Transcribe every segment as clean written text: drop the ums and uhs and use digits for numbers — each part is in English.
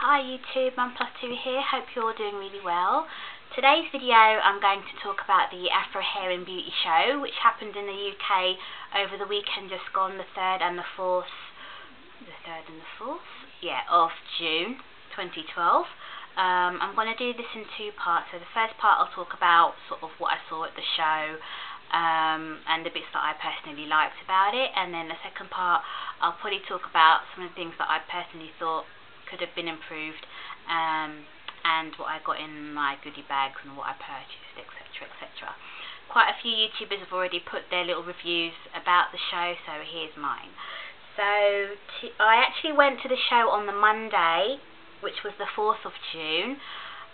Hi YouTube, Plus2 here, hope you're all doing really well. Today's video I'm going to talk about the Afro Hair and Beauty Show, which happened in the UK over the weekend just gone, the 3rd and the 4th of June 2012. I'm going to do this in two parts. So the first part I'll talk about sort of what I saw at the show and the bits that I personally liked about it, and then the second part I'll probably talk about some of the things that I personally thought could have been improved, and what I got in my goodie bags and what I purchased, etc, etc. Quite a few YouTubers have already put their little reviews about the show, so here's mine. So I actually went to the show on the Monday, which was the 4th of June.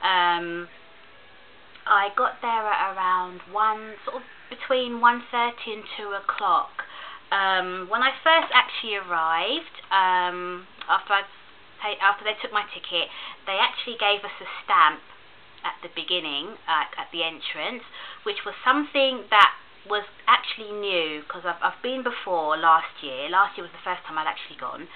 I got there at around between 1:30 and 2 o'clock. When I first actually arrived, after they took my ticket, they actually gave us a stamp at the beginning, at the entrance, which was something that was actually new, because I've been before last year. Last year was the first time I'd actually gone.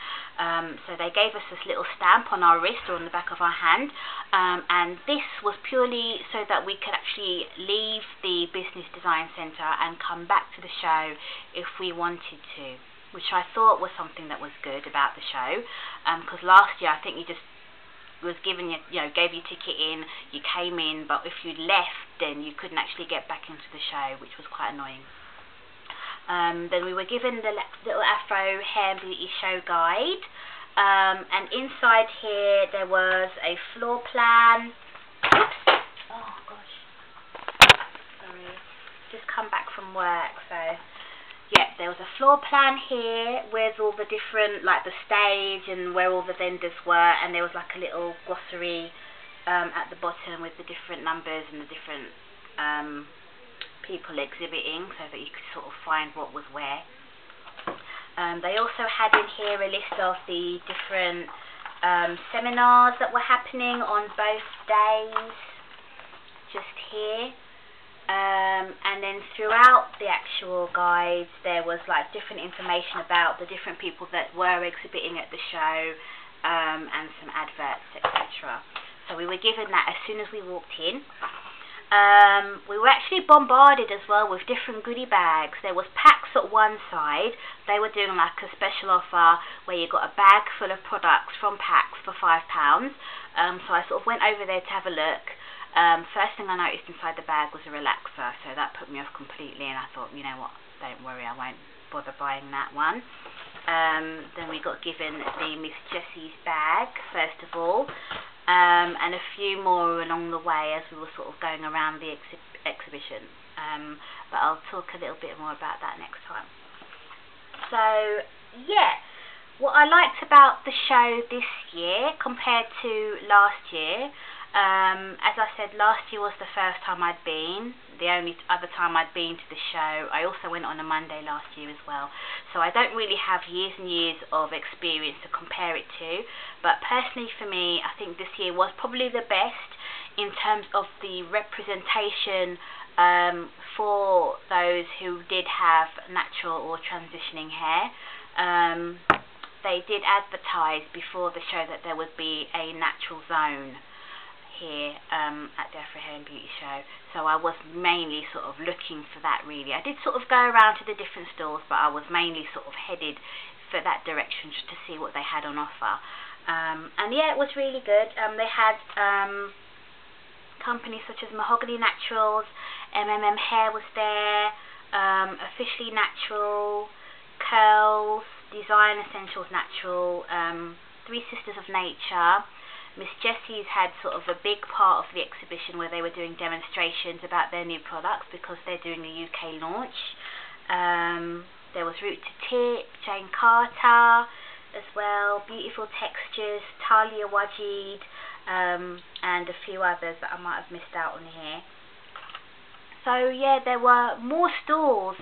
So they gave us this little stamp on our wrist or on the back of our hand, and this was purely so that we could actually leave the Business Design Centre and come back to the show if we wanted to, which I thought was something that was good about the show, because last year I think you just was given gave your ticket in, you came in, but if you left then you couldn't actually get back into the show, which was quite annoying. Then we were given the little Afro Hair and Beauty Show guide, and inside here there was a floor plan. Oops. Oh gosh, sorry, just come back from work. So yeah, there was a floor plan here with all the different, like the stage and where all the vendors were, and there was like a little glossary at the bottom with the different numbers and the different people exhibiting, so that you could sort of find what was where. They also had in here a list of the different seminars that were happening on both days, just here. And then throughout the actual guides there was like different information about the different people that were exhibiting at the show, and some adverts, etc. So we were given that as soon as we walked in. We were actually bombarded as well with different goodie bags. There was packs at one side. They were doing like a special offer where you got a bag full of products from packs for £5. So I sort of went over there to have a look. First thing I noticed inside the bag was a relaxer, so that put me off completely, and I thought, you know what, don't worry, I won't bother buying that one. Then we got given the Miss Jessie's bag, first of all, and a few more along the way as we were sort of going around the exhibition, but I'll talk a little bit more about that next time. So yeah, what I liked about the show this year compared to last year, as I said, last year was the first time I'd been, the only other time I'd been to the show. I also went on a Monday last year as well, so I don't really have years and years of experience to compare it to, but personally for me, I think this year was probably the best in terms of the representation for those who did have natural or transitioning hair. They did advertise before the show that there would be a natural zone here at the Afro Hair and Beauty Show, so I was mainly sort of looking for that really. I did sort of go around to the different stores, but I was mainly sort of headed for that direction just to see what they had on offer. And yeah, it was really good. They had companies such as Mahogany Naturals, Hair was there, Officially Natural, Curls, Design Essentials Natural, Three Sisters of Nature. Miss Jessie's had sort of a big part of the exhibition where they were doing demonstrations about their new products because they're doing a UK launch. There was Root to Tip, Jane Carter as well, Beautiful Textures, Talia Wajid, and a few others that I might have missed out on here. So yeah, there were more stores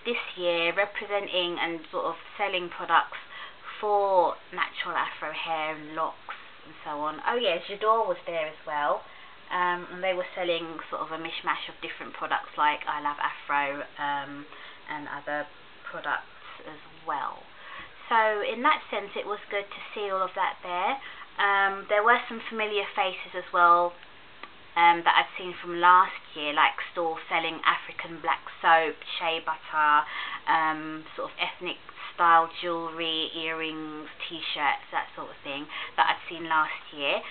this year representing and sort of selling products for natural Afro hair and locks and so on. Oh yeah, J'adore was there as well, and they were selling sort of a mishmash of different products like I Love Afro, and other products as well. So in that sense it was good to see all of that there. there were some familiar faces as well that I'd seen from last year, like stores selling African black soap, shea butter, sort of ethnic style jewellery, earrings, t-shirts, that sort of thing that I'd seen last year,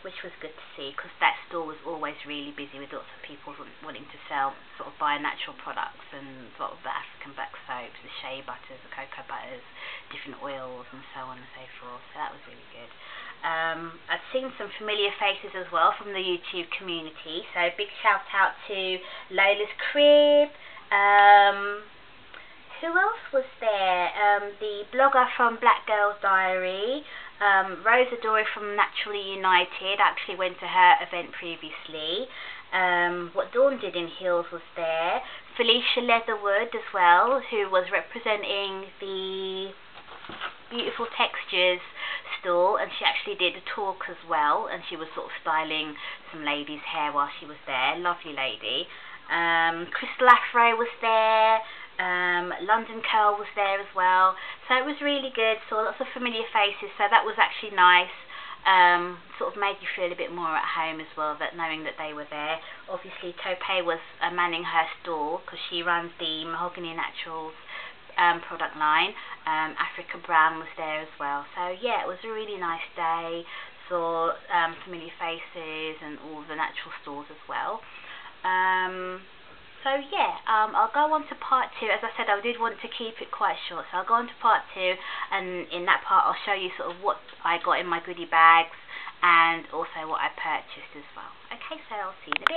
which was good to see, because that store was always really busy with lots of people wanting to sell, sort of buy natural products and sort of the African black soaps, the shea butters, the cocoa butters, different oils and so on and so forth. So that was really good. I've seen some familiar faces as well from the YouTube community, so big shout out to Lola's Crib. Who else was there? The blogger from Black Girl's Diary, Rosa Dory from Naturally United. I actually went to her event previously. What Dawn Did in Heels was there. Felicia Leatherwood as well, who was representing the Beautiful Textures store, and she actually did a talk as well, and she was sort of styling some ladies' hair while she was there. Lovely lady. Crystal Afro was there. London Curl was there as well, so it was really good. Saw lots of familiar faces, so that was actually nice. Sort of made you feel a bit more at home as well, that knowing that they were there. Obviously Tope was manning her store, because she runs the Mahogany Naturals product line. Africa Brown was there as well, so yeah, it was a really nice day. Saw familiar faces and all the natural stores as well. So yeah, I'll go on to part 2. As I said, I did want to keep it quite short, so I'll go on to part 2, and in that part I'll show you sort of what I got in my goodie bags and also what I purchased as well. Okay, so I'll see you in a bit.